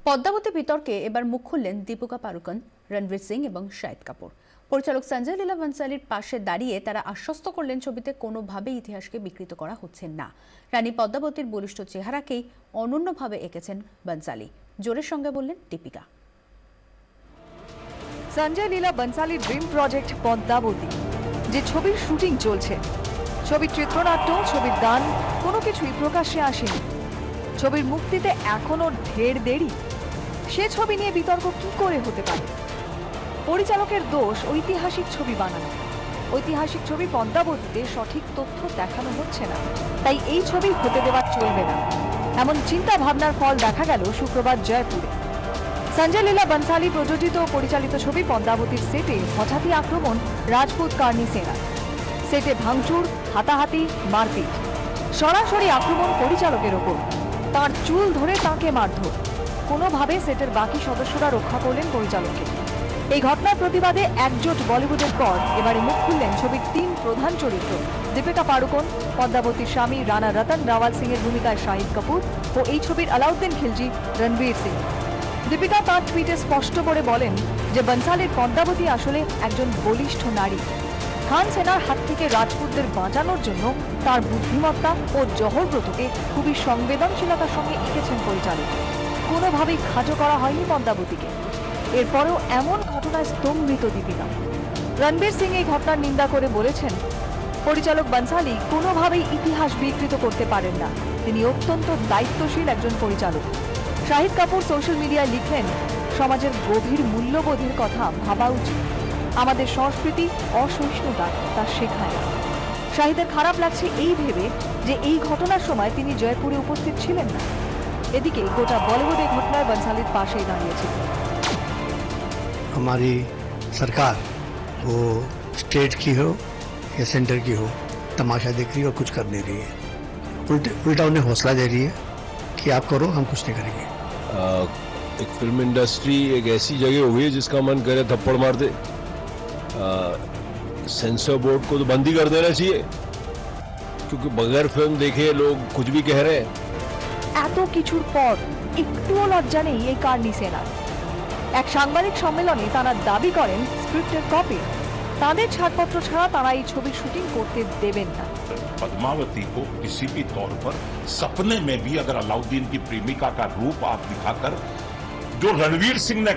পদ্মাবতী বিতর্কে এবার মুখ খুললেন দীপিকা পাড়ুকোন, রণবীর সিং এবং শাহিদ কাপুর। পরিচালক সঞ্জয় লীলা বনসালির পাশে দাঁড়িয়ে তারা আশ্বস্ত করলেন ছবিতে কোনোভাবেই ইতিহাসকে বিকৃত করা হচ্ছে না। রানী পদ্মাবতীর বলিষ্ঠ চেহারাকেই অনন্যভাবে এঁকেছেন বনসালি, জোরের সঙ্গে বললেন দীপিকা। সঞ্জয় লীলা বনসালির ড্রিম প্রজেক্ট পদ্মাবতী, যে ছবির শুটিং চলছে, ছবির চিত্রনাট্য, ছবির গান কোনো কিছুই প্রকাশ্যে আসেনি। ছবির মুক্তিতে এখনো ঢের দেরি। সে ছবি নিয়ে বিতর্ক কি করে হতে পারে? পরিচালকের দোষ ঐতিহাসিক ছবি বানানো। ঐতিহাসিক ছবি পদ্মাবতীতে সঠিক তথ্য দেখানো হচ্ছে না, তাই এই ছবি হতে দেওয়া চলবে না, এমন চিন্তা ভাবনার ফল দেখা গেল শুক্রবার জয়পুরে। সঞ্জয় লীলা বনসালি প্রযোজিত ও পরিচালিত ছবি পদ্মাবতীর সেটে হঠাৎই আক্রমণ রাজপুত কার্নি সেনার। সেটে ভাঙচুর, হাতাহাতি, মারপিট, সরাসরি আক্রমণ পরিচালকের ওপর। তাঁর চুল ধরে তাঁকে মারধর। কোনোভাবে সেটের বাকি সদস্যরা রক্ষা করলেন পরিচালককে। এই ঘটনার প্রতিবাদে একজোট বলিউডের পর এবারে মুখ খুললেন ছবির তিন প্রধান চরিত্র দীপিকা পাড়ুকোন, পদ্মাবতীর স্বামী রানা রতন রাওয়াল সিং এর ভূমিকায় শাহিদ কাপুর ও এই ছবির আলাউদ্দিন খিলজি রণবীর সিং। দীপিকা তাঁর টুইটে স্পষ্ট করে বলেন যে বনসালির পদ্মাবতী আসলে একজন বলিষ্ঠ নারী। খান সেনার হাত থেকে রাজপুতদের বাঁচানোর জন্য তার বুদ্ধিমত্তা ও জহরব্রতকে খুবই সংবেদনশীলতার সঙ্গে এঁকেছেন পরিচালক। কোনোভাবেই খাটো করা হয়নি পদ্মাবতীকে। এরপরও এমন ঘটনায় স্তম্ভিত দীপিকা। রণবীর সিং এই ঘটনার নিন্দা করে বলেছেন, পরিচালক বনসালি কোনোভাবেই ইতিহাস বিকৃত করতে পারেন না, তিনি অত্যন্ত দায়িত্বশীল একজন পরিচালক। শাহিদ কাপুর সোশ্যাল মিডিয়ায় লিখলেন, সমাজের গভীর মূল্যবোধের কথা ভাবা উচিত। আমাদের সংস্কৃতি অসহিষ্ণুতা তা শেখায় না। শাহিদের খারাপ লাগছে এই ভেবে যে এই ঘটনার সময় তিনি জয়পুরে উপস্থিত ছিলেন না। এদিকে গোটা বলিউড এই ঘটনায় বনসালির পাশেই দাঁড়িয়েছিল। हमारी सरकार वो स्टेट की हो या सेंटर की हो, तमाशा देख रही है और कुछ कर नहीं रही है। उल्टा उन्हें हौसला दे रही है कि आप करो, हम कुछ नहीं करेंगे। एक फिल्म इंडस्ट्री एक ऐसी जगह हो गई जिसका मन करे थप्पड़ मार दे। सेंसर बोर्ड को तो बंद ही कर देना चाहिए, क्योंकि बगैर फिल्म देखे लोग कुछ भी कह रहे हैं। এত কিছুর পর একটুও লজ্জা নেই এই কার্নি সেনার। এক সাংবাদিক সম্মেলনে তারা দাবি করেন স্ক্রিপ্টের কপি। তাদের ছাড়পত্র ছাড়া তারা এই ছবির শুটিং করতে দেবেন না। पद्मावती को किसी भी तौर पर सपने में भी अगर अलाउद्दीन की प्रेमिका का रूप आप दिखाकर, जो रणवीर सिंह ने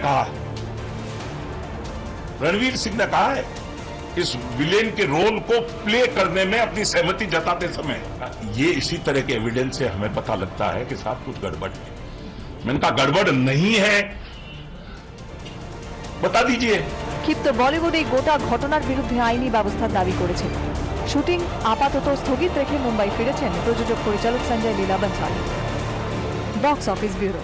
कहा है इस विलेन के रोल को प्ले करने में अपनी सहमति जताते समय, ये इसी तरह के एविडेंस से हमें पता लगता है कि साहब कुछ गड़बड़ है। मैंने कहा गड़बड़ नहीं है, बता दीजिए। ক্ষিপ্ত বলিউড এই গোটা ঘটনার বিরুদ্ধে আইনি ব্যবস্থার দাবি করেছে। শুটিং আপাতত স্থগিত রেখে মুম্বাই ফিরেছেন প্রযোজক পরিচালক Sanjay Leela Bhansali. Box office bureau.